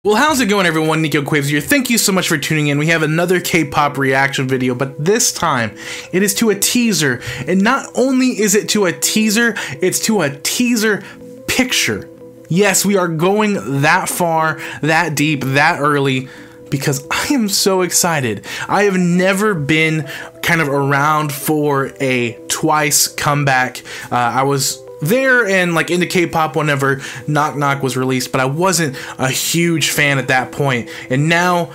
Well, how's it going, everyone? NicoSaysThings here. Thank you so much for tuning in. We have another K-pop reaction video, but this time it is to a teaser. And not only is it to a teaser, it's to a teaser picture. Yes, we are going that far, that deep, that early, because I am so excited. I have never been kind of around for a Twice comeback. I was there and like into K-pop whenever Knock Knock was released, but I wasn't a huge fan at that point. And now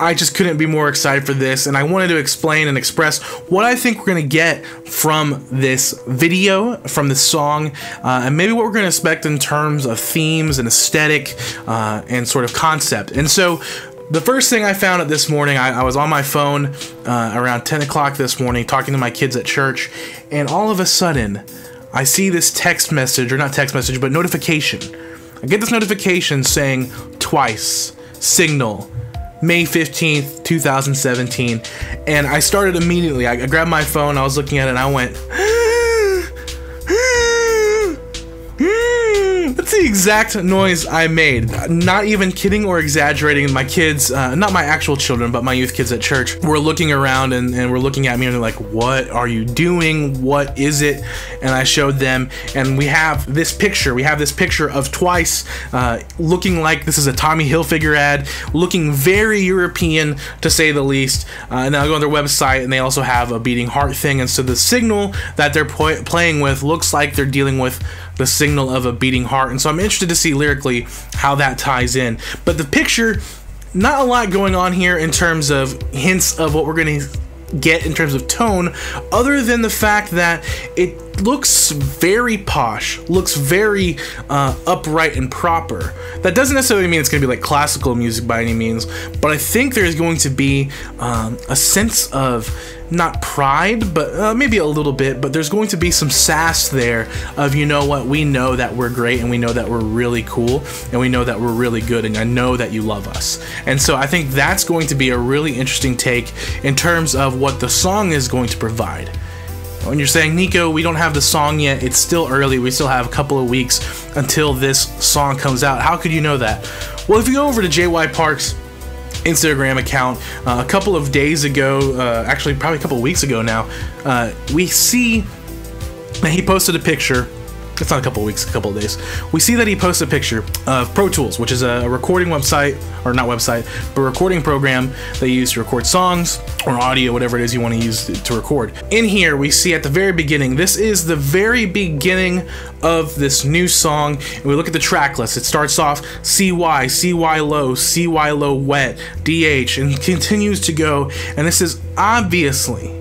I just couldn't be more excited for this, and I wanted to explain and express what I think we're gonna get from this video, from this song, and maybe what we're gonna expect in terms of themes and aesthetic and sort of concept. And so the first thing I found out this morning, I was on my phone around 10 o'clock this morning talking to my kids at church, and all of a sudden I see this text message, or not text message, but notification. I get this notification saying Twice, Signal, May 15th, 2017, and I started immediately. I grabbed my phone, I was looking at it, and I went, that's the exact noise I made. Not even kidding or exaggerating. My kids, not my actual children, but my youth kids at church, were looking around and were looking at me and they're like, what are you doing? What is it? And I showed them, and we have this picture. We have this picture of Twice looking like this is a Tommy Hilfiger ad, looking very European to say the least. And then I go on their website and they also have a beating heart thing. And so the signal that they're playing with looks like they're dealing with the signal of a beating heart. And so I'm interested to see lyrically how that ties in. But the picture, not a lot going on here in terms of hints of what we're going to get in terms of tone, other than the fact that it looks very posh, looks very upright and proper. That doesn't necessarily mean it's going to be like classical music by any means, but I think there's going to be a sense of not pride, but maybe a little bit, but there's going to be some sass there of, you know what, we know that we're great, and we know that we're really cool, and we know that we're really good, and I know that you love us. And so I think that's going to be a really interesting take in terms of what the song is going to provide. When you're saying, Nico, we don't have the song yet, it's still early, we still have a couple of weeks until this song comes out, how could you know that? Well, if you go over to JY Park's Instagram account a couple of days ago, actually probably a couple of weeks ago now, we see that he posted a picture. It's not a couple of weeks, a couple of days. We see that he posted a picture of Pro Tools, which is a recording website, or not website, but a recording program they use to record songs or audio, whatever it is you want to use to record. In here, we see at the very beginning, this is the very beginning of this new song, and we look at the track list. It starts off CY, CY low, CY low wet, DH, and continues to go, and this is obviously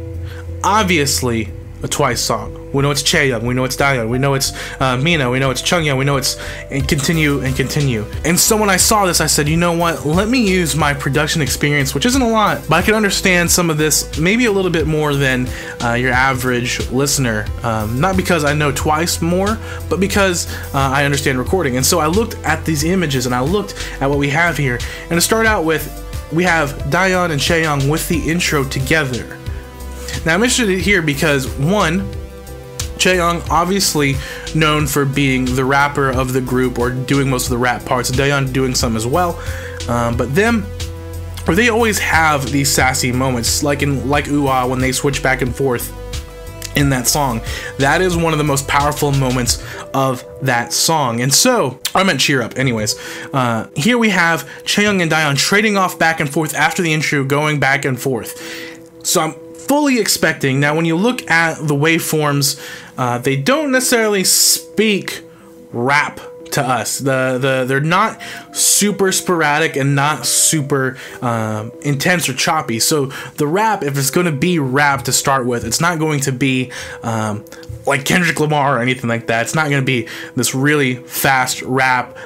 a Twice song. We know it's Chaeyoung, we know it's Daeyeon, we know it's Mina, we know it's Chungyeon, we know it's and continue. And so when I saw this, I said, you know what, let me use my production experience, which isn't a lot, but I can understand some of this maybe a little bit more than your average listener. Not because I know Twice more, but because I understand recording. And so I looked at these images and I looked at what we have here. And to start out with, we have Daeyeon and Chaeyoung with the intro together. Now I'm interested here because, one, Chaeyoung obviously known for being the rapper of the group or doing most of the rap parts, Daeyeon doing some as well, but they always have these sassy moments, like Ooh Ah, when they switch back and forth in that song. That is one of the most powerful moments of that song. And so, I meant cheer up anyways. Here we have Chaeyoung and Daeyeon trading off back and forth after the intro, going back and forth. So I'm fully expecting, now when you look at the waveforms, they don't necessarily speak rap to us. They're not super sporadic and not super intense or choppy. So the rap, if it's going to be rap to start with, it's not going to be like Kendrick Lamar or anything like that. It's not going to be this really fast rap,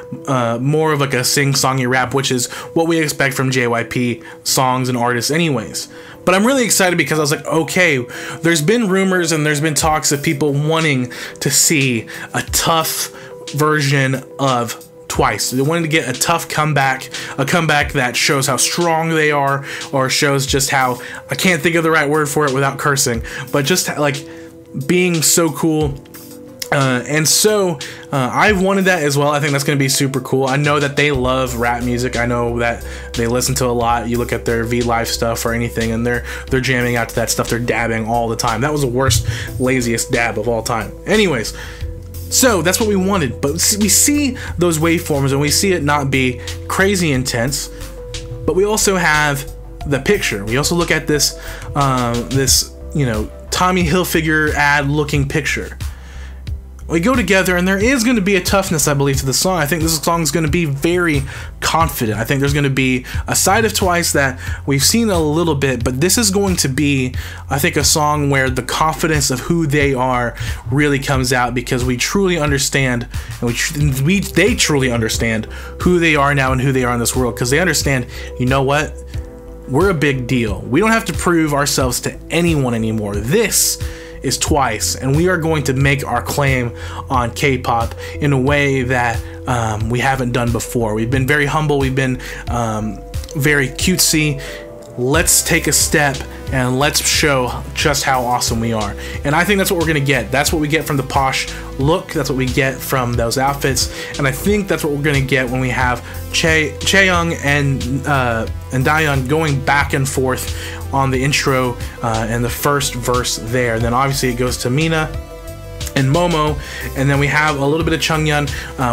more of like a sing-songy rap, which is what we expect from JYP songs and artists anyways. But I'm really excited because I was like, okay, there's been rumors and there's been talks of people wanting to see a tough version of Twice. They wanted to get a tough comeback, a comeback that shows how strong they are, or shows just how, I can't think of the right word for it without cursing, but just like being so cool And so I've wanted that as well. I think that's going to be super cool. I know that they love rap music. I know that they listen to a lot. You look at their V Live stuff or anything, and they're jamming out to that stuff. They're dabbing all the time. That was the worst, laziest dab of all time. Anyways, so that's what we wanted. But we see those waveforms, and we see it not be crazy intense. But we also have the picture. We also look at this, you know, Tommy Hilfiger ad looking picture. We go together, and there is going to be a toughness, I believe, to the song. I think this song is going to be very confident. I think there's going to be a side of Twice that we've seen a little bit, but this is going to be, I think, a song where the confidence of who they are really comes out, because we truly understand, and they truly understand who they are now and who they are in this world, because they understand, you know what? We're a big deal. We don't have to prove ourselves to anyone anymore. This is Twice, and we are going to make our claim on K-pop in a way that we haven't done before. We've been very humble, we've been very cutesy. Let's take a step and let's show just how awesome we are. And I think that's what we're gonna get. That's what we get from the posh look. That's what we get from those outfits. And I think that's what we're gonna get when we have Chaeyoung and Daeyeon going back and forth on the intro and the first verse there. And then obviously it goes to Mina and Momo, and then we have a little bit of Chungyeon,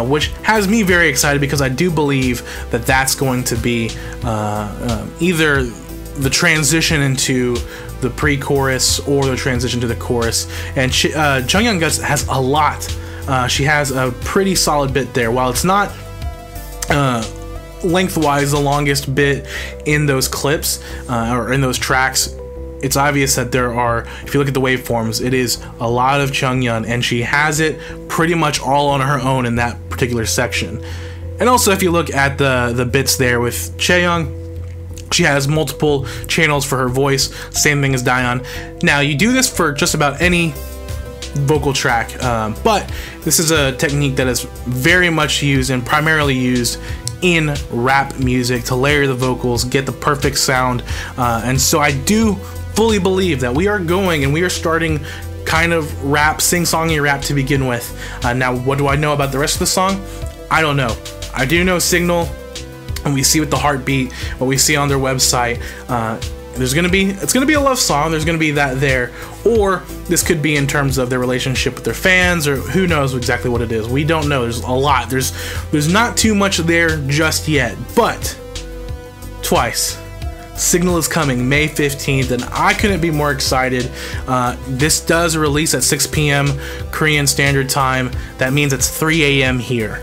which has me very excited, because I do believe that that's going to be either the transition into the pre-chorus or the transition to the chorus. And Chungyeon has a lot. She has a pretty solid bit there. While it's not lengthwise the longest bit in those clips or in those tracks, it's obvious that there are, if you look at the waveforms, it is a lot of Chungyeon, and she has it pretty much all on her own in that particular section. And also, if you look at the bits there with Chaeyoung, she has multiple channels for her voice, same thing as Daeyeon. Now, you do this for just about any vocal track, but this is a technique that is very much used and primarily used in rap music to layer the vocals, get the perfect sound, and so I do fully believe that we are going and we are starting kind of rap, sing-songy rap to begin with. Now, what do I know about the rest of the song? I don't know. I do know Signal, and we see with the heartbeat, what we see on their website. It's gonna be a love song. There's gonna be that there, or this could be in terms of their relationship with their fans, or who knows exactly what it is. We don't know. There's a lot. There's not too much there just yet. But Twice, Signal is coming May 15th, and I couldn't be more excited. This does release at 6 p.m. Korean Standard Time. That means it's 3 a.m. here.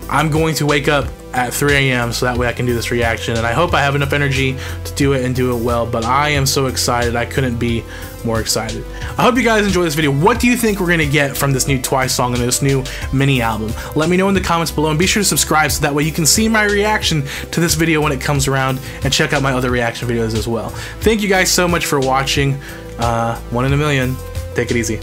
I'm going to wake up at 3 a.m. so that way I can do this reaction, and I hope I have enough energy to do it and do it well. But I am so excited. I couldn't be more excited. I hope you guys enjoy this video. What do you think we're gonna get from this new Twice song and this new mini album? Let me know in the comments below, and be sure to subscribe so that way you can see my reaction to this video when it comes around, and check out my other reaction videos as well. Thank you guys so much for watching. 1 in a million. Take it easy.